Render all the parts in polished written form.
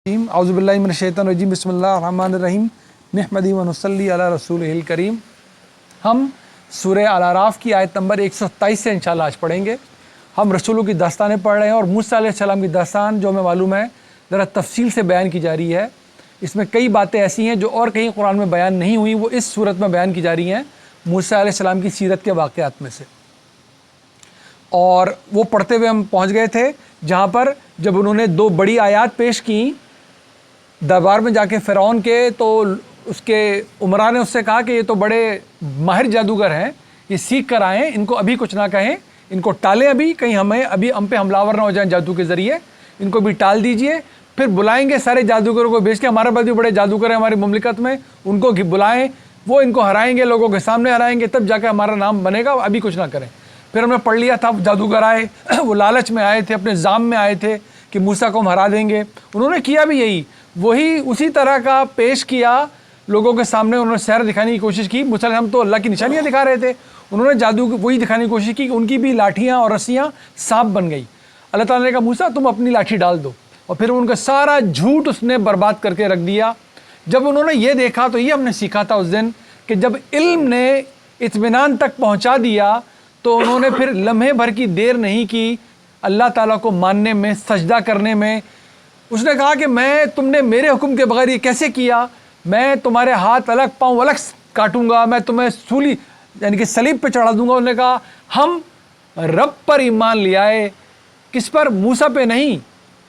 اعوذ باللہ من الشیطان الرجیم بسم اللہ الرحمن الرحیم نحمدہ و نصلی علی رسولہ الکریم۔ ہم سورہ الاعراف کی آیت نمبر 127 سے انشاءاللہ آج پڑھیں گے۔ ہم رسولوں کی داستانیں پڑھ رہے ہیں اور موسیٰ علیہ السلام کی داستان جو ہمیں معلوم ہے ذرا تفصیل سے بیان کی جا رہی ہے۔ اس میں کئی باتیں ایسی ہیں جو اور کہیں قرآن میں بیان نہیں ہوئی، وہ اس صورت میں بیان کی جا رہی ہیں موسیٰ علیہ السلام کی سیرت کے واقعات میں سے۔ اور وہ پڑھتے ہوئے ہم پہنچ گئے تھے جہاں پر جب انہوں نے دو بڑی آیات پیش کیں دربار میں جا کے فرعون کے، تو اس کے عمرا نے اس سے کہا کہ یہ تو بڑے ماہر جادوگر ہیں، یہ سیکھ کر آئیں، ان کو ابھی کچھ نہ کہیں، ان کو ٹالیں، ابھی کہیں ہم پہ حملہ نہ ہو جائیں جادو کے ذریعے، ان کو بھی ٹال دیجئے۔ پھر بلائیں گے سارے جادوگروں کو بھیج کے، ہمارے پاس بھی بڑے جادوگر ہیں ہماری مملکت میں، ان کو بلائیں، وہ ان کو ہرائیں گے، لوگوں کے سامنے ہرائیں گے، تب جا کے ہمارا نام بنے گا، ابھی کچھ نہ کریں۔ پھر ہم نے پڑھ لیا تھا جادوگر آئے، وہ لالچ میں آئے تھے، اپنے زام میں آئے تھے کہ موسیٰ کو ہم ہرا دیں گے۔ انہوں نے کیا بھی یہی، وہی اسی طرح کا پیش کیا لوگوں کے سامنے، انہوں نے سحر دکھانے کی کوشش کی۔ موسیٰ علیہ السلام تو اللہ کی نشانیاں دکھا رہے تھے، انہوں نے جادو وہی دکھانے کی کوشش کی کہ ان کی بھی لاٹھیاں اور رسیاں سانپ بن گئی۔ اللہ تعالیٰ نے کہا موسیٰ تم اپنی لاٹھی ڈال دو، اور پھر ان کا سارا جھوٹ اس نے برباد کر کے رکھ دیا۔ جب انہوں نے یہ دیکھا تو یہ ہم نے سیکھا تھا اس دن کہ جب علم نے اطمینان تک پہنچا دیا تو انہوں نے پھر لمحے بھر کی دیر نہیں کی اللہ تعالیٰ کو ماننے میں، سجدہ کرنے میں۔ اس نے کہا کہ تم نے میرے حکم کے بغیر یہ کیسے کیا؟ میں تمہارے ہاتھ الگ پاؤں الگ کاٹوں گا، میں تمہیں سولی یعنی کہ صلیب پہ چڑھا دوں گا۔ انہوں نے کہا ہم رب پر ایمان لے آئے، کس پر؟ موسیٰ پہ نہیں،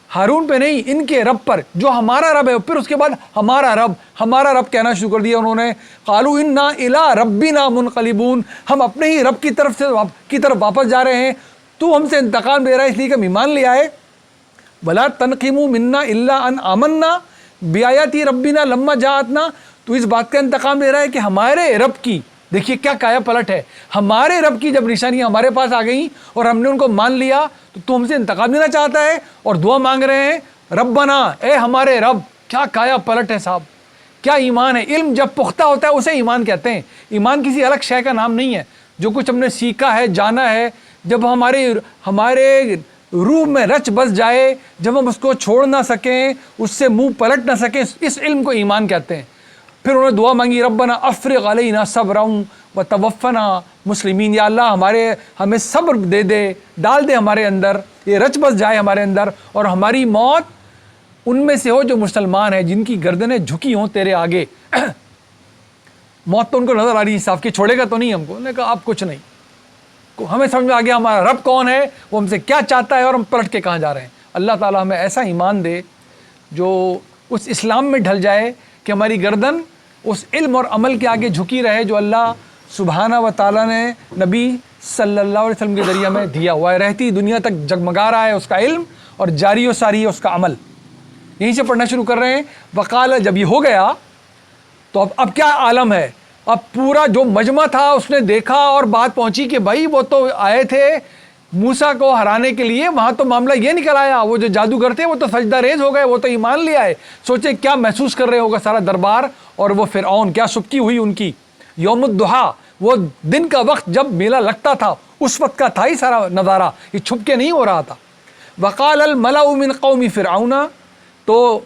ہارون پہ نہیں، ان کے رب پر جو ہمارا رب ہے۔ پھر اس کے بعد ہمارا رب کہنا شروع کر دیا انہوں نے۔ قالوا انا الی ربنا منقلبون، ہم اپنے ہی رب کی طرف واپس جا رہے ہیں، تو ہم سے انتقام لے رہا ہے اس لیے کہ ہم ایمان لے آئے۔ ولا تنقموا منا الا ان آمنا بآیات ربنا لما جاءتنا، تو اس بات کا انتقام لے رہا ہے کہ ہمارے رب کی، دیکھیے کیا کایا پلٹ ہے، ہمارے رب کی جب نشانیاں ہمارے پاس آ گئیں اور ہم نے ان کو مان لیا تو ہم سے انتقام لینا چاہتا ہے اور دعا مانگ رہے ہیں ربنا، اے ہمارے رب۔ کیا کایا پلٹ ہے صاحب، کیا ایمان ہے۔ علم جب پختہ ہوتا ہے اسے ایمان کہتے ہیں۔ ایمان کسی الگ شے کا نام نہیں ہے۔ جو کچھ ہم نے سیکھا ہے، جانا ہے، جب ہمارے روح میں رچ بس جائے، جب ہم اس کو چھوڑ نہ سکیں، اس سے منہ پلٹ نہ سکیں، اس علم کو ایمان کہتے ہیں۔ پھر انہوں نے دعا مانگی ربنا افرغ علینا صبرا وتوفنا مسلمین، یا اللہ ہمیں صبر دے دے، ڈال دے ہمارے اندر، یہ رچ بس جائے ہمارے اندر، اور ہماری موت ان میں سے ہو جو مسلمان ہیں، جن کی گردنیں جھکی ہوں تیرے آگے۔ موت تو ان کو نظر آ رہی ہے صاف کہ چھوڑے گا تو نہیں ہم کو۔ انہوں نے کہا اب کچھ نہیں، ہمیں سمجھ میں آ گیا ہمارا رب کون ہے، وہ ہم سے کیا چاہتا ہے اور ہم پلٹ کے کہاں جا رہے ہیں۔ اللہ تعالیٰ ہمیں ایسا ایمان دے جو اس اسلام میں ڈھل جائے کہ ہماری گردن اس علم اور عمل کے آگے جھکی رہے جو اللہ سبحانہ و تعالیٰ نے نبی صلی اللہ علیہ وسلم کے ذریعے میں دیا ہوا ہے، رہتی دنیا تک جگمگا رہا ہے اس کا علم اور جاری و ساری ہے اس کا عمل۔ یہیں سے پڑھنا شروع کر رہے ہیں۔ وقال، جب یہ ہو گیا تو اب کیا عالم ہے، اب پورا جو مجمع تھا اس نے دیکھا اور بات پہنچی کہ بھائی وہ تو آئے تھے موسیٰ کو ہرانے کے لیے، وہاں تو معاملہ یہ نکل آیا، وہ جو جادوگر تھے وہ تو سجدہ ریز ہو گئے، وہ تو ایمان لے آئے۔ سوچے کیا محسوس کر رہے ہوگا سارا دربار اور وہ فرعون، کیا سبکی ہوئی ان کی۔ یوم الضحیٰ، وہ دن کا وقت جب میلہ لگتا تھا اس وقت کا تھا ہی سارا نظارہ، یہ چھپ کے نہیں ہو رہا تھا۔ وقال الملأ من قوم فرعون، تو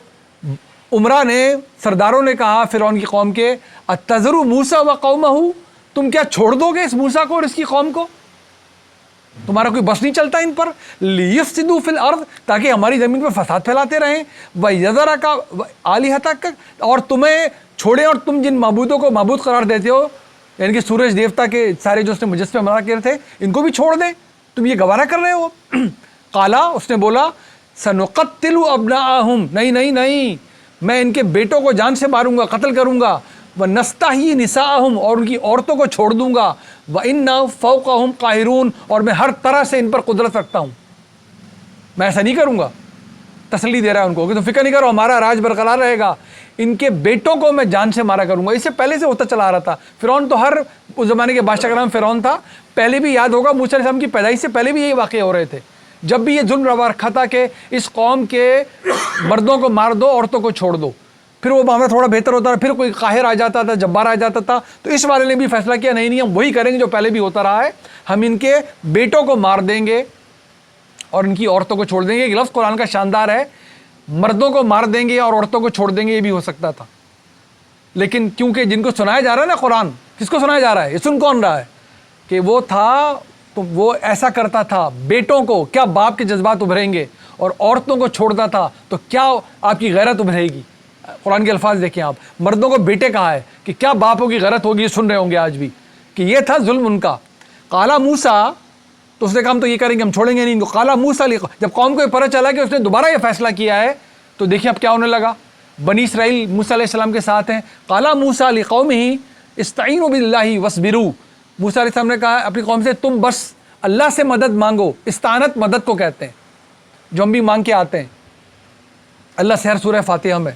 عمرا نے، سرداروں نے کہا فرعون کی قوم کے، اتذر موسیٰ وقومہ، تم کیا چھوڑ دو گے اس موسیٰ کو اور اس کی قوم کو؟ تمہارا کوئی بس نہیں چلتا ان پر؟ لیفسدوا فی الارض، تاکہ ہماری زمین پہ فساد پھیلاتے رہیں، ویذرک آلہتک، اور تمہیں چھوڑے اور تم جن معبودوں کو معبود قرار دیتے ہو، یعنی کہ سورج دیوتا کے سارے جو اس نے مجسمے بنا کے تھے، ان کو بھی چھوڑ دیں، تم یہ گوارہ کر رہے ہو؟ قالا، اس نے بولا سنقتل ابناءہم، نہیں، میں ان کے بیٹوں کو جان سے ماروں گا، قتل کروں گا، وَنَسْتَحْيِي نِسَاءَهُمْ، اور ان کی عورتوں کو چھوڑ دوں گا، وَإِنَّا فَوْقَهُمْ قَاهِرُونَ، اور میں ہر طرح سے ان پر قدرت رکھتا ہوں، میں ایسا نہیں کروں گا۔ تسلی دے رہا ہے ان کو کہ تم فکر نہیں کرو، ہمارا راج برقرار رہے گا، ان کے بیٹوں کو میں جان سے مارا کروں گا۔ اس سے پہلے سے ہوتا چلا آ رہا تھا۔ فرعون تو ہر اس زمانے کے بادشاہ کا نام فرعون تھا، پہلے بھی یاد ہوگا موسیٰ علیہ السلام کی پیدائش سے پہلے بھی یہی واقعے ہو رہے تھے، جب بھی یہ ظلم روا رکھا تھا کہ اس قوم کے مردوں کو مار دو، عورتوں کو چھوڑ دو۔ پھر وہ معاملہ تھوڑا بہتر ہوتا رہا، پھر کوئی قاہر آ جاتا تھا، جبار آ جاتا تھا، تو اس والے نے بھی فیصلہ کیا نہیں ہم وہی کریں گے جو پہلے بھی ہوتا رہا ہے، ہم ان کے بیٹوں کو مار دیں گے اور ان کی عورتوں کو چھوڑ دیں گے۔ ایک لفظ قرآن کا شاندار ہے، मर्दों को मार देंगे और औरतों को छोड़ देंगे, ये भी हो सकता था। लेकिन क्योंकि जिनको सुनाया जा रहा है ना कुरान, किसको सुनाया जा रहा है, ये सुन कौन रहा है कि वो था, तो वो ऐसा करता था, बेटों को क्या बाप के जज्बात उभरेंगे, और औरतों को छोड़ता था तो क्या आपकी गैरत उभरेगी। कुरान के अल्फाज देखें आप, मर्दों को बेटे कहा है कि क्या बापों की गैरत होगी, ये सुन रहे होंगे आज भी कि ये था जुल्म उनका। काला मूसा, तो उसने कहा हम तो ये करेंगे, हम छोड़ेंगे नहीं इनको। काला मूसा, जब कौम को पता चला कि उसने दोबारा ये फैसला किया है, तो देखिए अब क्या होने लगा। बनी इसराइल मूसा अलैहि सलाम के साथ हैं। काला मूसा लिकौमिही इस्तईनु बिल्लाहि वस्बिरू, मूसा अलैहि सलाम ने कहा अपनी कौम से तुम बस अल्लाह से मदद मांगो। इस्तानत मदद को कहते हैं, जो हम भी मांग के आते हैं अल्लाह से हर सूरह फातिहा में।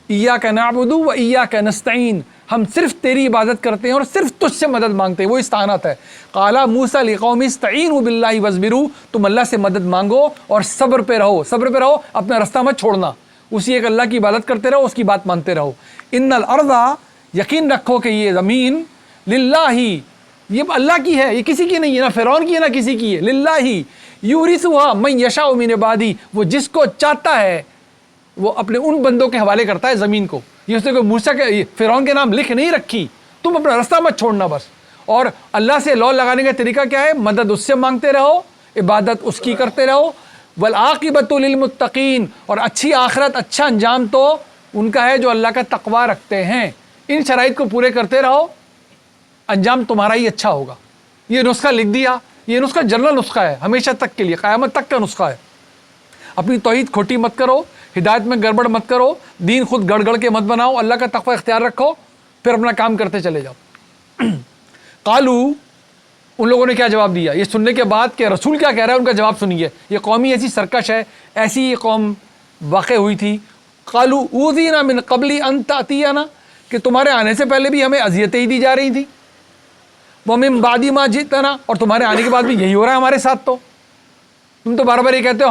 इय्याका नअबुदु व इय्याका नस्तईन, हम सिर्फ तेरी इबादत करते हैं और सिर्फ तुझसे मदद मांगते हैं, वो इस्तानत है। काला मूसा लिकौमी इस्तईनु बिल्लाहि वस्बिरू, तुम अल्लाह से मदद मांगो और सब्र पे रहो। सब्र पे रहो, अपना रास्ता मत छोड़ना, उसी एक अल्लाह की इबादत करते रहो, उसकी बात मानते रहो। इन्नल अर्दा, यकीन रखो कि ये ज़मीन लिल्लाही, ये अल्लाह की है, ये किसी की नहीं है, ना फ़िरौन की है ना किसी की है। लिल्लाही यूरिसुहा मन यशाउ मिन इबादी, वो जिसको चाहता है वो अपने उन बंदों के हवाले करता है ज़मीन को। ये उसने कोई मूसा के फ़िरौन के नाम लिख नहीं रखी, तुम अपना रास्ता मत छोड़ना बस। और अल्लाह से लौ लगाने का तरीका क्या है, मदद उससे मांगते रहो, इबादत उसकी करते रहो। वल आक़िबतु लिल मुत्तक़ीन, और अच्छी आखिरत, अच्छा अंजाम तो उनका है जो अल्लाह का तक़वा रखते हैं। इन शराइत को पूरे करते रहो, अंजाम तुम्हारा ही अच्छा होगा। ये नुस्खा लिख दिया, ये नुस्खा जनरल नुस्खा है, हमेशा तक के लिए, क़यामत तक का नुस्खा है। अपनी तौहीद खोटी मत करो, हिदायत में गड़बड़ मत करो, दीन खुद गड़गड़ के मत बनाओ, अल्लाह का तक़वा इख्तियार रखो, फिर अपना काम करते चले जाओ। कालू, उन लोगों ने क्या जवाब दिया ये सुनने के बाद कि रसूल क्या कह रहा है, उनका जवाब सुनिए। ये कौमी ऐसी सरकश है, ऐसी ये कौम वाक़ हुई थी। कालू ऊज़ीना मिन क़ब्ली अन तातियाना, कि तुम्हारे आने से पहले भी हमें अज़ियतें ही दी जा रही थी। व मिन बादी मा जितना, और तुम्हारे आने के बाद भी यही हो रहा है हमारे साथ। तो तुम तो बार बार ये कहते हो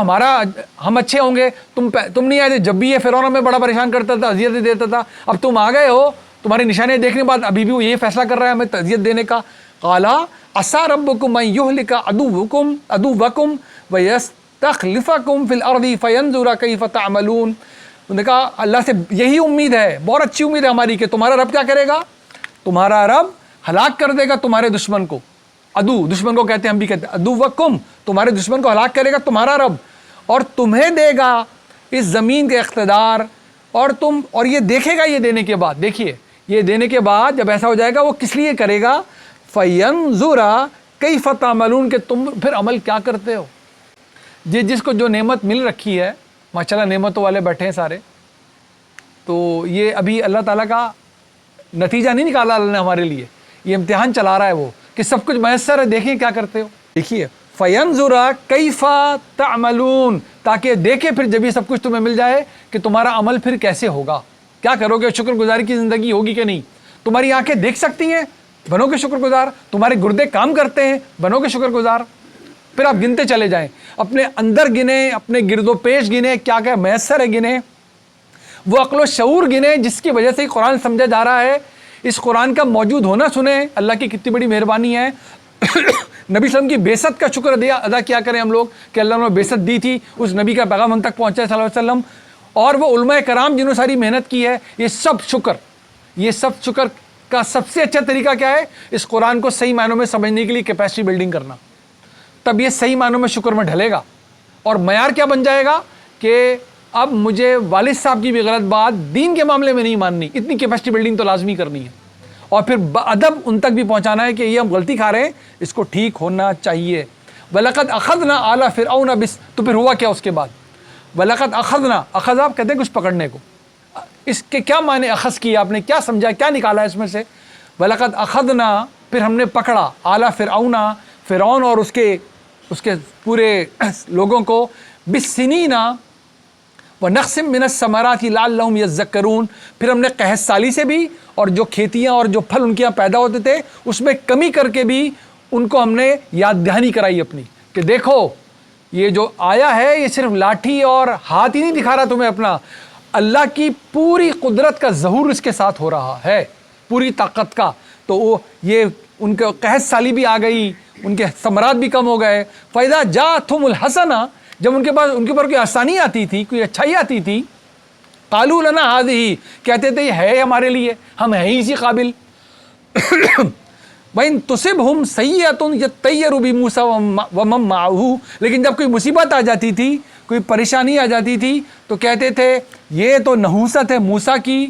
हम अच्छे होंगे, तुम नहीं आए थे जब भी ये फ़िरौन हमें बड़ा परेशान करता था, अज़ियतें देता था, अब तुम आ गए हो, तुम्हारी निशानियाँ देखने के बाद अभी भी वो यही फैसला कर रहा है हमें अज़ियत देने का। क़ाला असा रब्बुकुम अन युहलिका अदुव्वकुम व यस्तख़लिफ़कुम फ़िल अर्दि फ़यंज़ुरा कैफ़ तअमलून। उन्होंने कहा अल्लाह से यही उम्मीद है, बहुत अच्छी उम्मीद है हमारी कि तुम्हारा रब क्या करेगा, तुम्हारा रब हलाक कर देगा तुम्हारे दुश्मन को। दुश्मन को कहते हैं, हम भी कहते हैं अदुव्वकुम, तुम्हारे दुश्मन को हलाक करेगा तुम्हारा रब, और तुम्हें देगा इस ज़मीन के इख्तिदार, और ये देखेगा। ये देने के बाद, देखिए ये देने के बाद जब ऐसा हो जाएगा, वो किस लिए करेगा, फ़यंज़ुरा कैफ़ तअमलून, कि तुम फिर अमल क्या करते हो। जिसको जो नेमत मिल रखी है, माशाल्लाह नेमतों वाले बैठे हैं सारे, तो ये अभी अल्लाह ताला का नतीजा नहीं निकाला अल्लाह ने हमारे लिए, ये इम्तिहान चला रहा है वो कि सब कुछ मैसर है, देखें क्या करते हो। देखिए फ़यंज़ुरा कैफ़ तअमलून, ताकि देखे फिर जब ये सब कुछ तुम्हें मिल जाए कि तुम्हारा अमल फिर कैसे होगा, क्या करोगे, शुक्रगुजारी की ज़िंदगी होगी कि नहीं। तुम्हारी आंखें देख सकती हैं, बनोगे शुक्रगुजार, तुम्हारे गुर्दे काम करते हैं, बनोगे शुक्रगुजार। फिर आप गिनते चले जाएं, अपने अंदर गिने, अपने गिरदो पेश गिने, क्या क्या मैसर है गिने, वो अक्ल शऊर गिने जिसकी वजह से कुरान समझा जा रहा है। इस कुरान का मौजूद होना सुने, अल्लाह की कितनी बड़ी मेहरबानी है। नबी सल्लल्लाहु का बेसत का शुक्र अदा किया करें हम लोग कि अल्लाह ने बेसत दी थी, उस नबी का पैगाम हम तक पहुँचा सल्लल्लाहु अलैहि वसल्लम, और वो उलमा कराम जिन्होंने सारी मेहनत की है। ये सब शुक्र का सबसे अच्छा तरीका क्या है, इस कुरान को सही मायनों में समझने के लिए कैपेसिटी बिल्डिंग करना, तब ये सही मायनों में शुक्र में ढलेगा। और मयार क्या बन जाएगा कि अब मुझे वालिद साहब की भी गलत बात दीन के मामले में नहीं माननी, इतनी कैपेसिटी बिल्डिंग तो लाजमी करनी है, और फिर अदब उन तक भी पहुंचाना है कि ये हम गलती खा रहे हैं, इसको ठीक होना चाहिए। वलक़द अख़ज़ना आला फ़िरऔन बिस, तो फिर हुआ क्या उसके बाद, वलक़द अख़ज़ना, अख़ज़ आप कहते हैं कुछ पकड़ने को, इसके क्या माने अख़ज़ किया आपने, क्या समझा, क्या निकाला इसमें से। वलक़द अख़ज़ना, फिर हमने पकड़ा, आला फ़िरऔन और उसके पूरे लोगों को, बिस्सिनीना व नक़्सिम मिनस समराति लअल्लहुम यज़्ज़क्करून, फिर हमने कहत साली से भी, और जो खेतियाँ और जो फल उनके यहाँ पैदा होते थे उसमें कमी करके भी उनको हमने याद दहानी कराई अपनी, कि देखो ये जो आया है ये सिर्फ लाठी और हाथ ही नहीं दिखा रहा तुम्हें अपना, अल्लाह की पूरी कुदरत का ज़हूर इसके साथ हो रहा है, पूरी ताकत का। तो वो ये उनके कहत साली भी आ गई, उनके समरात भी कम हो गए। फ़ैज़ा जाअतहुमुल हसना, جب ان کے اوپر کوئی آسانی آتی تھی، کوئی اچھائی آتی تھی، قالوا لنا هذه، کہتے تھے یہ ہے ہمارے لیے، ہم ہیں ہی اسی قابل۔ وَإِن تُصِبْهُمْ سَيِّئَةٌ يَطَّيَّرُوا بِمُوسَىٰ وَمَن مَّعَهُ، لیکن جب کوئی مصیبت آ جاتی تھی، کوئی پریشانی آ جاتی تھی، تو کہتے تھے یہ تو نحوست ہے موسیٰ کی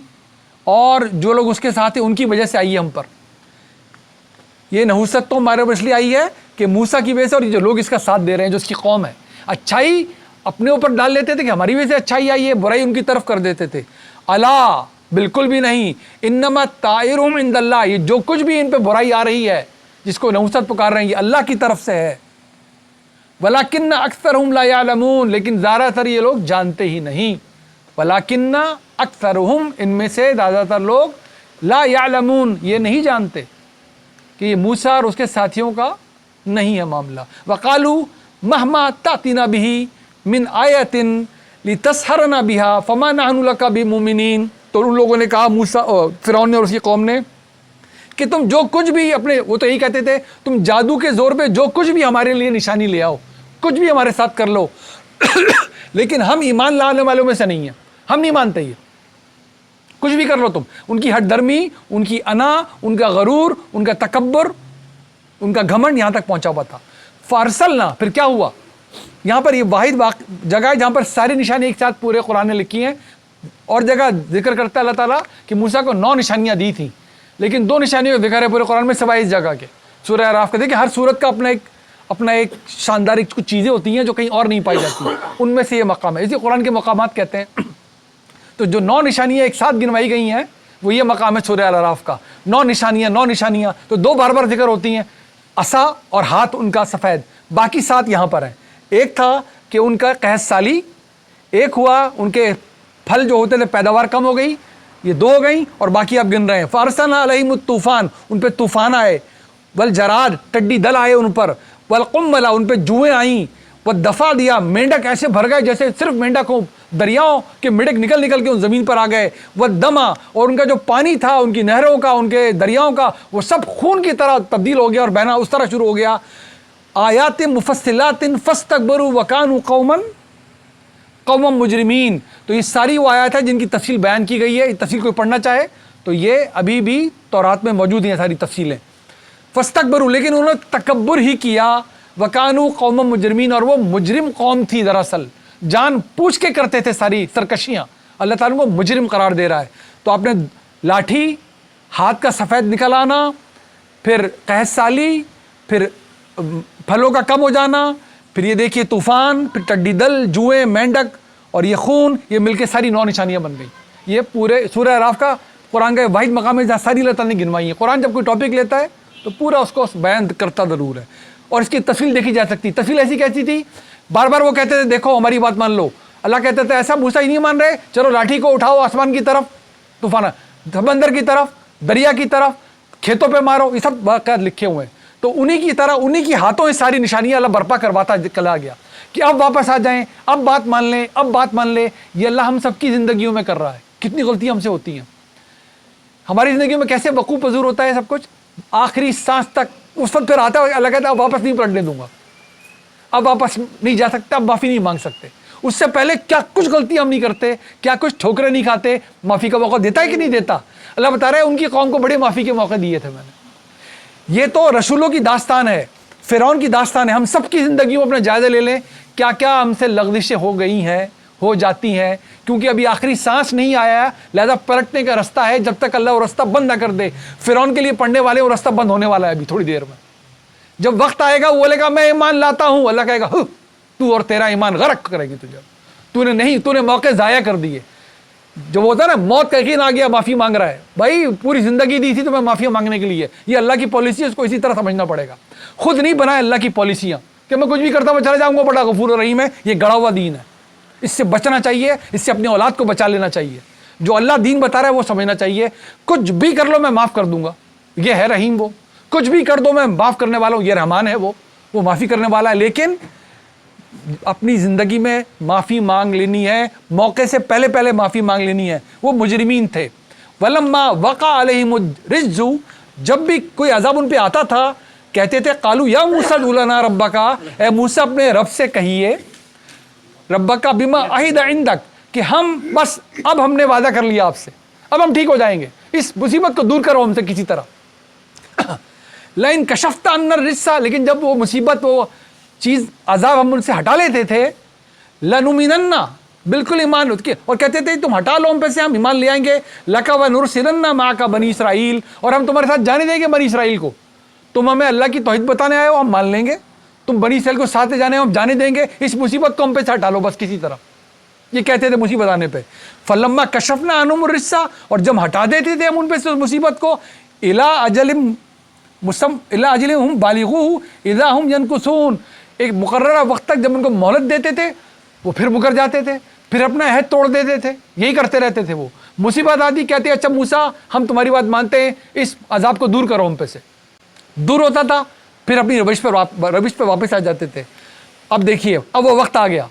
اور جو لوگ اس کے ساتھ ہیں ان کی وجہ سے آئی ہے ہم پر، یہ نحوست تو ہمارے اوپر اس لیے آئی ہے کہ موسیٰ کی وجہ سے، اور جو لوگ اس کا ساتھ دے رہے ہیں جو اس کی قوم ہے، اچھائی اپنے اوپر ڈال لیتے تھے کہ ہماری وجہ سے اچھائی آئی ہے، برائی ان کی طرف کر دیتے تھے۔ الا، بالکل بھی نہیں، انما طائرهم عند اللہ، یہ جو کچھ بھی ان پہ برائی آ رہی ہے، جس کو نحوست پکار رہے ہیں، یہ اللہ کی طرف سے ہے۔ ولکن اکثرهم لا يعلمون، لیکن زیادہ تر یہ لوگ جانتے ہی نہیں۔ ولکن اکثرهم، ان میں سے زیادہ تر لوگ لا يعلمون، یہ نہیں جانتے کہ یہ موسیٰ اور اس کے ساتھیوں کا نہیں ہے معاملہ۔ وقالوا مهما تأتنا به من آیۃ لتسحرنا بها فما نحن لك بمؤمنین، تو ان لوگوں نے کہا موسیٰ، فرعون نے اور اس کی قوم نے، کہ تم جو کچھ بھی اپنے، وہ تو یہی کہتے تھے تم جادو کے زور پہ جو کچھ بھی ہمارے لیے نشانی لے آؤ، کچھ بھی ہمارے ساتھ کر لو، لیکن ہم ایمان لانے والوں میں سے نہیں ہیں، ہم نہیں مانتے یہ، کچھ بھی کر لو تم۔ ان کی ہٹ درمی، ان کی انا، ان کا غرور، ان کا تکبر، ان کا گھمنڈ یہاں تک پہنچا ہوا تھا۔ فارسلنا، پھر کیا ہوا؟ یہاں پر یہ واحد جگہ ہے جہاں پر ساری نشانی ایک ساتھ پورے قرآن نے لکھی ہیں، اور جگہ ذکر کرتا ہے اللہ تعالیٰ کہ موسیٰ کو 9 نشانیاں دی تھیں، لیکن 2 نشانیوں کا ذکر ہے پورے قرآن میں سوائے اس جگہ کے، سورہ اعراف کا۔ دیکھیں ہر سورت کا اپنا ایک شاندار کچھ چیزیں ہوتی ہیں جو کہیں اور نہیں پائی جاتی، ان میں سے یہ مقام ہے، اسی قرآن کے مقامات کہتے ہیں۔ تو جو 9 نشانیاں ایک ساتھ گنوائی گئی ہیں وہ یہ مقام ہے سورہ اعراف کا، 9 نشانیاں، تو 2 بار بار ذکر ہوتی ہیں، عصا اور ہاتھ ان کا سفید، باقی 7 یہاں پر ہیں۔ ایک تھا کہ ان کا قحط سالی، ایک ہوا ان کے پھل جو ہوتے تھے پیداوار کم ہو گئی، یہ 2 ہو گئیں، اور باقی آپ گن رہے ہیں۔ فارسلنا علیہم الطوفان، ان پہ طوفان آئے، والجراد، ٹڈی دل آئے ان پر، والقمل، ان پہ جوئیں آئیں، والضفادع، مینڈک ایسے بھر گئے جیسے صرف مینڈک ہو، دریاؤں کے مینڈک نکل کے ان زمین پر آ گئے، والدم، اور ان کا جو پانی تھا ان کی نہروں کا، ان کے دریاؤں کا، وہ سب خون کی طرح تبدیل ہو گیا اور بہنا اس طرح شروع ہو گیا۔ آیات مفصلات فاستکبروا وکانوا قوما مجرمین، تو یہ ساری وہ آیات ہیں جن کی تفصیل بیان کی گئی ہے، یہ تفصیل کوئی پڑھنا چاہے تو یہ ابھی بھی تورات میں موجود ہیں ساری تفصیلیں۔ فاستکبروا، لیکن انہوں نے تکبر ہی کیا، وکانوا قوما مجرمین، اور وہ مجرم قوم تھی، دراصل جان پوچھ کے کرتے تھے ساری سرکشیاں، اللہ تعالیٰ کو مجرم قرار دے رہا ہے۔ تو آپ نے لاٹھی، ہاتھ کا سفید نکل آنا، پھر قحط سالی، پھر پھلوں کا کم ہو جانا، پھر یہ دیکھیے طوفان، پھر ٹڈی دل، جوئیں، مینڈک اور یہ خون، یہ مل کے ساری 9 نشانیاں بن گئی۔ یہ پورے سورہ اعراف کا قرآن کا واحد مقام ہے جہاں ساری اللہ تعالیٰ نے گنوائی ہے۔ قرآن جب کوئی ٹاپک لیتا ہے تو پورا اس کو بیان کرتا ضرور ہے، اور اس کی تفصیل دیکھی جا سکتی۔ تفصیل ایسی کیسی تھی، بار بار وہ کہتے تھے دیکھو ہماری بات مان لو، اللہ کہتے تھے ایسا موسیٰ ہی نہیں مان رہے، چلو لاٹھی کو اٹھاؤ آسمان کی طرف، طوفان سمندر کی طرف، دریا کی طرف، کھیتوں پہ مارو، یہ سب واقعات لکھے ہوئے ہیں۔ تو انہی کی طرح انہی کی ہاتھوں یہ ساری نشانیاں اللہ برپا کرواتا چلا گیا کہ اب واپس آ جائیں، اب بات مان لیں، اب بات مان لیں۔ یہ اللہ ہم سب کی زندگیوں میں کر رہا ہے۔ کتنی غلطیاں ہم سے ہوتی ہیں، ہماری زندگیوں میں کیسے وقوع پذیر ہوتا ہے سب کچھ، آخری سانس تک اس وقت پھر آتا ہے اللہ کہتا ہے اب واپس نہیں پلٹنے دوں گا، اب واپس نہیں جا سکتا، اب معافی نہیں مانگ سکتے۔ اس سے پہلے کیا کچھ غلطی ہم نہیں کرتے، کیا کچھ ٹھوکریں نہیں کھاتے، معافی کا موقع دیتا ہے کہ نہیں دیتا؟ اللہ بتا رہا ہے ان کی قوم کو بڑے معافی کے موقع دیے تھے میں نے۔ یہ تو رسولوں کی داستان ہے، فرعون کی داستان ہے۔ ہم سب کی زندگیوں میں اپنا جائزہ لے لیں، کیا کیا ہم سے لغزشیں ہو گئی ہیں، ہو جاتی ہیں، کیونکہ ابھی آخری سانس نہیں آیا، لہذا پلٹنے کا رستہ ہے جب تک اللہ وہ رستہ بند نہ کر دے۔ فرعون کے لیے پڑھنے والے وہ رستہ بند ہونے والا ہے ابھی تھوڑی دیر میں۔ جب وقت آئے گا وہ بولے گا میں ایمان لاتا ہوں، اللہ کہے گا تو اور تیرا ایمان غرق کرے گی تجھے، تو نے موقع ضائع کر دیے۔ جو ہوتا ہے نا موت کا یقین آ گیا معافی مانگ رہا ہے، بھائی پوری زندگی دی تھی تو میں معافی مانگنے کے لیے، یہ اللہ کی پالیسی ہے، اس کو اسی طرح سمجھنا پڑے گا۔ خود نہیں بنائے اللہ کی پالیسیاں کہ میں کچھ بھی کرتا ہوں چلا جاؤں گا، بڑا غفور الرحیم ہے، یہ گڑا ہوا دین ہے، اس سے بچنا چاہیے، اس سے اپنی اولاد کو بچا لینا چاہیے۔ جو اللہ دین بتا رہا ہے وہ سمجھنا چاہیے، کچھ بھی کر لو میں معاف کر دوں گا، یہ ہے رحیم، وہ کچھ بھی کر دو میں معاف کرنے والا ہوں، یہ رحمان ہے، وہ معافی کرنے والا ہے۔ لیکن اپنی زندگی میں معافی مانگ لینی ہے، موقع سے پہلے معافی مانگ لینی ہے۔ وہ مجرمین تھے۔ ولما وقع علیہم الرجز، جب بھی کوئی عذاب ان پہ آتا تھا کہتے تھے قالوا یا موسیٰ ادع لنا ربک، اے موسیٰ اپنے رب سے کہیے، रब्बका बिमा अहिद इंदक, कि हम बस अब हमने वादा कर लिया आपसे, अब हम ठीक हो जाएंगे, इस मुसीबत को दूर करो हमसे किसी तरह। लाइन कशफ्ता अन्नर रिस्सा, लेकिन जब वो मुसीबत, वो चीज़, अजाब हम उनसे हटा लेते थे, लनुमिनन्ना, बिल्कुल ईमान उसके, और कहते थे तुम हटा लो हम पे से, हम ईमान ले आएंगे, लका व नुरसिलन्ना मा का बनी इसराइल, और हम तुम्हारे साथ जाने देंगे बनी इसराइल को। तुम हमें अल्लाह की तौहीद बताने आए हो, हम मान लेंगे, तुम बनी इसराइल को साथ ले जाने हो, हम जाने देंगे, इस मुसीबत को हम पे से हटा लो बस किसी तरह। ये कहते थे मुसीबत आने पे। फलम्मा कशफना अनुम रिस्सा, और जब हटा देते थे हम उन पे से उस मुसीबत को, इला अजलिम हम बालिगू इज़ा हम यनकुसून, एक मुकर्ररा वक्त तक जब उनको मोहलत देते थे वो फिर मुकर जाते थे, फिर अपना अहद तोड़ देते थे, यही करते रहते थे। वो मुसीबत आती, कहते अच्छा मूसा हम तुम्हारी बात मानते हैं, इस अजाब को दूर करो हम पे से, दूर होता था, फिर अपनी रविश पे वापस आ जाते थे। अब देखिए अब वो वक्त आ गया,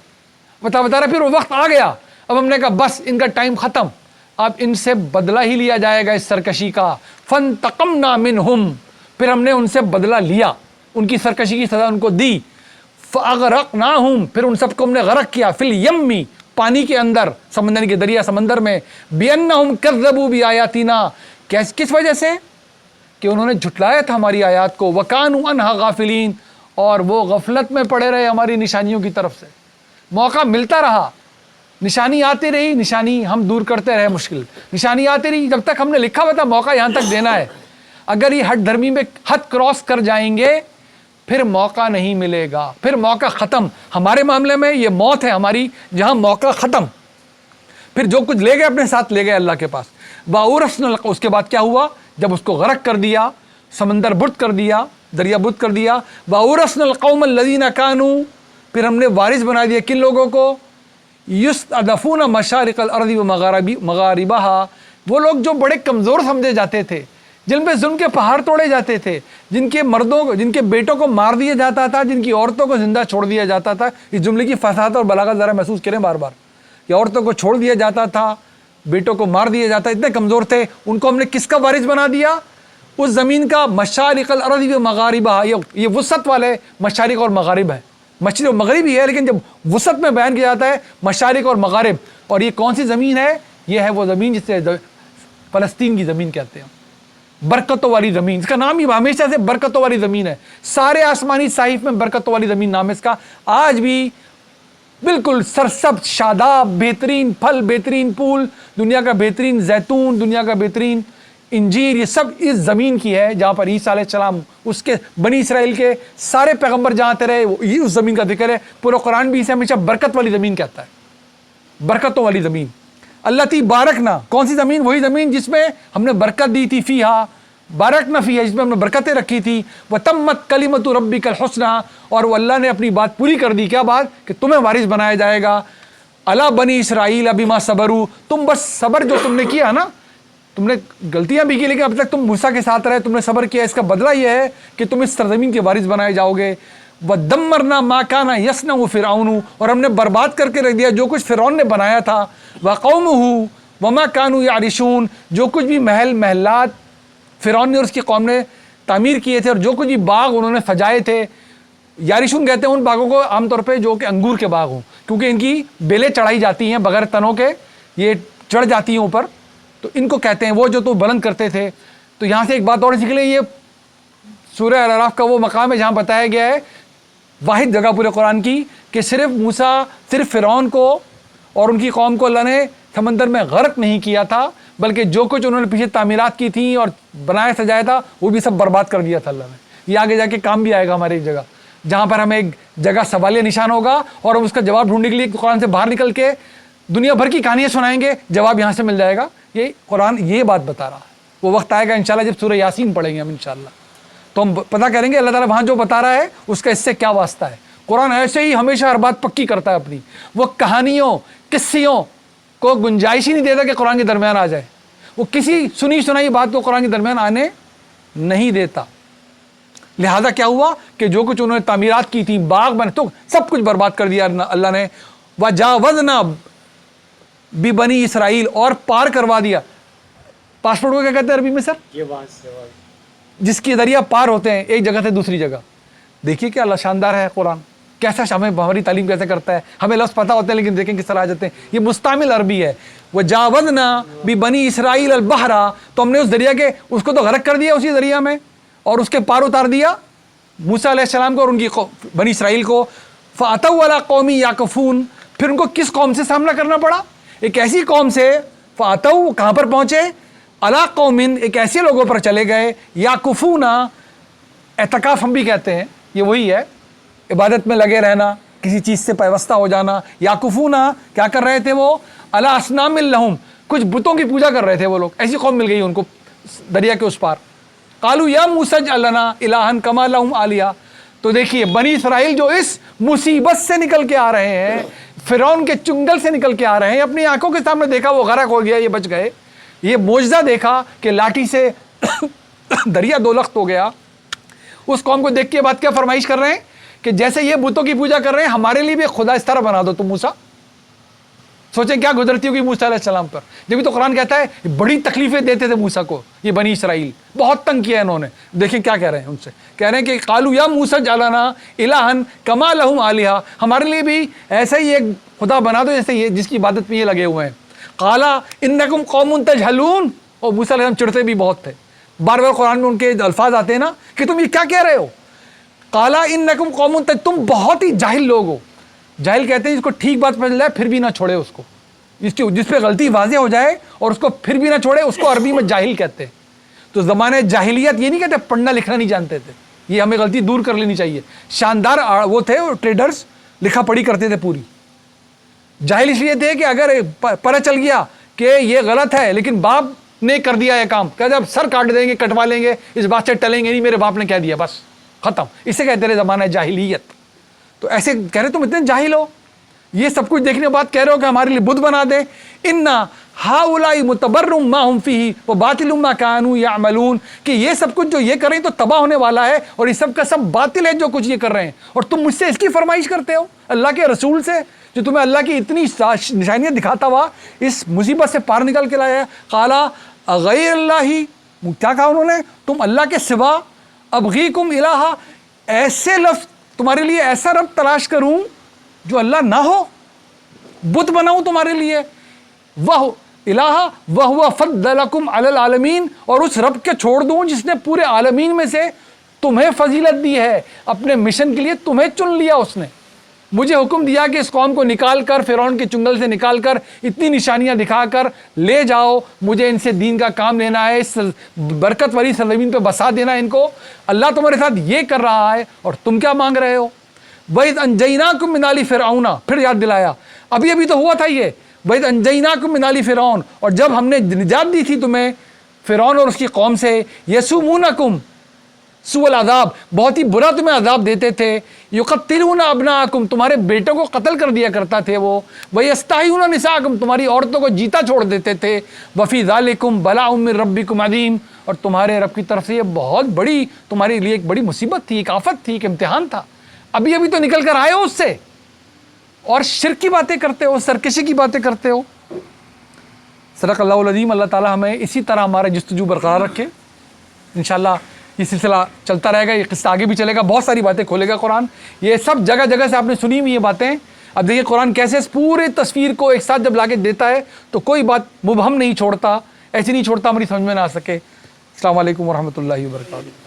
बता रहा, फिर वो वक्त आ गया, अब हमने कहा बस इनका टाइम ख़त्म, अब इनसे बदला ही लिया जाएगा इस सरकशी का। फंतक़मना मिनहुम, फिर हमने उनसे बदला लिया, उनकी सरकशी की सज़ा उनको दी। फ़अग़रक़नाहुम, फिर उन सबको हमने गरक किया, फिल यम्मी, पानी के अंदर, समंदर के दरिया समंदर में, बिअन्नहुम कज़्ज़बू बिआयातिना, किस वजह से कि उन्होंने झुटलाया था हमारी आयात को, वकानु अन्हा गाफिलीन, और वो गफलत में पड़े रहे हमारी निशानियों की तरफ से। मौका मिलता रहा, निशानी आती रही, निशानी हम दूर करते रहे, मुश्किल निशानी आती रही, जब तक हमने लिखा हुआ था मौका यहाँ तक देना है, अगर ये हद धर्मी में हद क्रॉस कर जाएंगे फिर मौका नहीं मिलेगा, फिर मौका ख़त्म। हमारे मामले में ये मौत है हमारी, जहाँ मौका ख़त्म, फिर जो कुछ ले गए अपने साथ ले गए अल्लाह के पास। वाउरसन, उसके बाद क्या हुआ, जब उसको गरक कर दिया, समंदर बुत कर दिया, दरिया बुत कर दिया। वाउरसन कौम लदीना कानू, फिर हमने वारिस बना दिया किन लोगों को, युस्तदफून मशारिक़ल अर्ज़ि व मगारिबहा, वो लोग जो बड़े कमज़ोर समझे जाते थे, जिन पे जुल्म के पहाड़ तोड़े जाते थे, जिनके मर्दों को, जिनके बेटों को मार दिया जाता था, जिनकी औरतों को जिंदा छोड़ दिया जाता था। इस जुमले की फसाद और बलागत ज़रा महसूस करें बार बार, कि औरतों को छोड़ दिया जाता था, बेटों को मार दिया जाता, इतने कमज़ोर थे, उनको हमने किसका वारिस बना दिया, उस ज़मीन का, मशारिक़ल अर्ज़ि व मगारिबहा। ये वसत वाले मशारिक़ और मगारिब है, मशरिक़ और मगरिब ही है, लेकिन जब वसत में बयान किया जाता है मशारिक़ और मगारिब, और ये कौन सी ज़मीन है, ये है वो ज़मीन जिसे फ़लस्तीन की ज़मीन कहते हैं, बरकतों वाली ज़मीन, इसका नाम ही हमेशा से बरकतों वाली ज़मीन है, सारे आसमानी साहिफ में बरकतों वाली ज़मीन नाम है इसका। आज भी बिल्कुल सरसब्ज़, शादाब, बेहतरीन फल, बेहतरीन फूल, दुनिया का बेहतरीन जैतून, दुनिया का बेहतरीन इंजीर, ये सब इस ज़मीन की है जहाँ पर ईसा अलैहिस्सलाम, उसके बनी इसराइल के सारे पैगम्बर जहाँ आते रहे, ये उस ज़मीन का जिक्र है। पूरा कुरान भी इसे हमेशा बरकत वाली ज़मीन कहता है, बरकतों वाली ज़मीन। अल्लती बारकना, कौन सी ज़मीन, वही ज़मीन जिसमें हमने बरकत दी थी, फ़ीहा बारकना फ़ीहा, जिसमें हमने बरकतें रखी थी। व तम्मत कलिमतु रब्बिकल हुस्ना, और वो अल्लाह ने अपनी बात पूरी कर दी। क्या बात, कि तुम्हें वारिस बनाया जाएगा। अला बनी इसराइल बिमा सबरू, तुम बस सब्र जो तुमने किया ना, तुमने गलतियां भी की लेकिन अब तक तुम मूसा के साथ रहे, तुमने सब्र किया, इसका बदला यह है कि तुम इस सरजमीन के वारिस बनाए जाओगे। व दम्मरना मा काना यसनउ फ़िरऔन, और हमने बर्बाद करके रख दिया जो कुछ फ़िरौन ने बनाया था। व कौमुहु वमा कानू यारिशून, जो कुछ भी महल महलात फ़िरौन ने और उसकी कौम ने तामीर किए थे, और जो कुछ भी बाग उन्होंने सजाए थे, यारिशून कहते हैं उन बागों को आमतौर पर जो कि अंगूर के बाग हों, क्योंकि इनकी बेलें चढ़ाई जाती हैं बगैर तनों के, ये चढ़ जाती हैं ऊपर, तो इनको कहते हैं वो जो तो बुलंद करते थे। तो यहाँ से एक बात और सीख लें, ये सूरह अल-अराफ का वो मकाम है जहाँ बताया गया है, वाहिद जगह पूरे कुरान की, कि सिर्फ मूसा, सिर्फ फ़िरौन को और उनकी कौम को अल्लाह ने समंदर में गर्क नहीं किया था, बल्कि जो कुछ उन्होंने पीछे तामीरात की थी और बनाया सजाया था वो भी सब बर्बाद कर दिया था अल्लाह ने। ये आगे जाके काम भी आएगा हमारी एक जगह, जहाँ पर हमें एक जगह सवालिया निशान होगा और हम उसका जवाब ढूंढने के लिए कुरान से बाहर निकल के दुनिया भर की कहानियाँ सुनाएंगे, जवाब यहाँ से मिल जाएगा। ये कुरान ये बात बता रहा है। वो वक्त आएगा इंशाल्लाह जब सूरह यासीन पढ़ेंगे हम इंशाल्लाह, तो हम पता करेंगे अल्लाह ताला वहाँ जो बता रहा है उसका इससे क्या वास्ता है। कुरान ऐसे ही हमेशा हर बात पक्की करता है अपनी, वो कहानियों किस्सियों को गुंजाइश ही नहीं देता कि कुरान के दरमियान आ जाए, वो किसी सुनी सुनाई बात को कुरान के दरमियान आने नहीं देता। लिहाजा क्या हुआ कि जो कुछ उन्होंने तामीरात की थी, बाग बने, तो सब कुछ बर्बाद कर दिया अल्लाह ने। वजावज़ना बिबनी इसराइल, और पार करवा दिया। पासपोर्ट को क्या कहते हैं अरबी में सर? ये जिसके जरिए पार होते हैं एक जगह से दूसरी जगह। देखिए क्या अल्लाह शानदार है कुरान, कैसा हमें हमारी तालीम कैसे करता है, हमें लफ्ज़ पता होते हैं लेकिन देखें किस तरह आ जाते हैं। ये मुस्तामिल अरबी है। वो जावदना भी बनी इसराइल अल बहरा, तो हमने उस दरिया के उसको तो गरक कर दिया उसी दरिया में, और उसके पार उतार दिया मूसा अलैहिस्सलाम को और उनकी बनी इसराइल को। फ़अतौ अला कौमी याकफून, फिर उनको किस कौम से सामना करना पड़ा? एक ऐसी कौम से। फ़अतौ कहाँ पर पहुँचे? अला कौमिन, एक ऐसे लोगों पर चले गए। याकुफूना, एतकाफ हम भी कहते हैं, ये वही है, इबादत में लगे रहना, किसी चीज़ से पैवस्ता हो जाना। याकुफूना, क्या कर रहे थे वो? अला असनामिल लहुम, कुछ बुतों की पूजा कर रहे थे वो लोग। ऐसी कौम मिल गई उनको दरिया के उस पार। कालू या मूसा इजअल लना इलाहन कमा लहुम आलिया। तो देखिए बनी इसराइल जो इस मुसीबत से निकल के आ रहे हैं, फिरौन के चुंगल से निकल के आ रहे हैं, अपनी आंखों के सामने देखा वो गरक हो गया, ये बच गए। ये मोजज़ा देखा कि लाठी से दरिया दो लख्त हो गया। उस कौम को देख के बात क्या फरमाइश कर रहे हैं कि जैसे ये बुतों की पूजा कर रहे हैं, हमारे लिए भी खुदा इस तरह बना दो तुम मूसा। सोचें क्या गुजरती होगी मूसा अलैहिस्सलाम पर। जब तो कुरान कहता है बड़ी तकलीफें देते थे मूसा को, ये बनी इसराइल बहुत तंग किया इन्होंने। देखिए क्या कह रहे हैं उनसे, कह रहे हैं कि कालू या मूसा जालाना इलाहन कमा लहुम आलिहा, हमारे लिए भी ऐसा ही एक खुदा बना दो जैसे ये जिसकी इबादत में ये लगे हुए हैं। काला इन्नकुम कौमुन तजहलून, और मूसा अलैहिस्सलाम चिढ़ते भी बहुत थे। बार बार कुरान में उनके अल्फाज आते हैं ना कि तुम ये क्या कह रहे हो। काला इन्नकुम कौमुन, तुम बहुत ही जाहिल लोग हो। जाहिल कहते हैं जिसको ठीक बात पता जाए फिर भी ना छोड़े उसको, जिस पे गलती वाज़ेह हो जाए और उसको फिर भी ना छोड़े, उसको अरबी में जाहिल कहते हैं। तो ज़माने जाहिलियत ये नहीं कहते पढ़ना लिखना नहीं जानते थे, ये हमें गलती दूर कर लेनी चाहिए। शानदार वो थे वो ट्रेडर्स, लिखा पढ़ी करते थे पूरी। जाहिल इसलिए थे कि अगर पता चल गया कि ये गलत है लेकिन बाप ने कर दिया है काम, कहते अब सर काट देंगे, कटवा लेंगे, इस बात से टलेंगे नहीं, मेरे बाप ने कह दिया बस ख़त्म। इसे कहते रहे ज़माना जाहिलियत। तो ऐसे कह रहे तुम इतने जाहिल हो, ये सब कुछ देखने के बाद कह रहे हो कि हमारे लिए बुद्ध बना दे। इन्ना हाउलाई मुतबर्रुम मा हुम फीही व बातिलुम मा कानू यामलून, कि ये सब कुछ जो ये कर रहे हैं तो तबाह होने वाला है और ये सब का सब बातिल है जो कुछ ये कर रहे हैं, और तुम मुझसे इसकी फरमाइश करते हो अल्लाह के रसूल से जो तुम्हें अल्लाह की इतनी निशानियाँ दिखाता हुआ इस मुसीबत से पार निकल के लाया है। काला गैर अल्लाही, क्या कहा उन्होंने, तुम अल्लाह के सिवा, अबगीकुम इलाहा, ऐसे लफ्ज़ तुम्हारे लिए ऐसा रब तलाश करूं जो अल्लाह ना हो, बुत बनाऊं तुम्हारे लिए। वह इलाहा वह हुआ फद्दलकुम अलल आलमीन, और उस रब के छोड़ दूं जिसने पूरे आलमीन में से तुम्हें फजीलत दी है, अपने मिशन के लिए तुम्हें चुन लिया। उसने मुझे हुक्म दिया कि इस कौम को निकाल कर, फिरौन के चुंगल से निकाल कर, इतनी निशानियां दिखाकर ले जाओ, मुझे इनसे दीन का काम लेना है, इस बरकत वाली सरजमीन पे बसा देना इनको। अल्लाह तुम्हारे साथ ये कर रहा है और तुम क्या मांग रहे हो। वहीद अंजैनाकुम मिन आलि फिरऔना, फिर याद दिलाया, अभी अभी तो हुआ था ये, वहीद अंजैनाकुम मिन आलि फिरऔन, और जब हमने निजात दी थी तुम्हें फिरौन और उसकी कौम से, यसुमूनकुम सुअल अज़ाब, बहुत ही बुरा तुम्हें अजाब देते थे, युक़त्तिलूना अब्नाअकुम, तुम्हारे बेटों को कत्ल कर दिया करता थे वो, वयस्तहयूना निसाअकुम, तुम्हारी औरतों को जीता छोड़ देते थे, वफ़ी ज़ालिकुम बलाउम मिन रब्बिकुम अज़ीम, और तुम्हारे रब की तरफ से ये बहुत बड़ी तुम्हारे लिए एक बड़ी मुसीबत थी, एक आफत थी, एक इम्तिहान था। अभी अभी तो निकल कर आए हो उससे और शिर्क की बातें करते हो, सरकशी की बातें करते हो। सदक़ल्लाहुल अज़ीम। अल्लाह ताला हमें इसी तरह हमारा जस्तजू बरकरार रखे। इंशाअल्लाह ये सिलसिला चलता रहेगा, ये किस्सा आगे भी चलेगा, बहुत सारी बातें खोलेगा कुरान। ये सब जगह जगह से आपने सुनी हुई ये बातें। अब देखिए कुरान कैसे इस पूरे तस्वीर को एक साथ जब लाके देता है तो कोई बात मुबहम नहीं छोड़ता, ऐसी नहीं छोड़ता हमारी समझ में ना आ सके। अस्सलामु अलैकुम वरहमतुल्लाहि वबरकातुहू।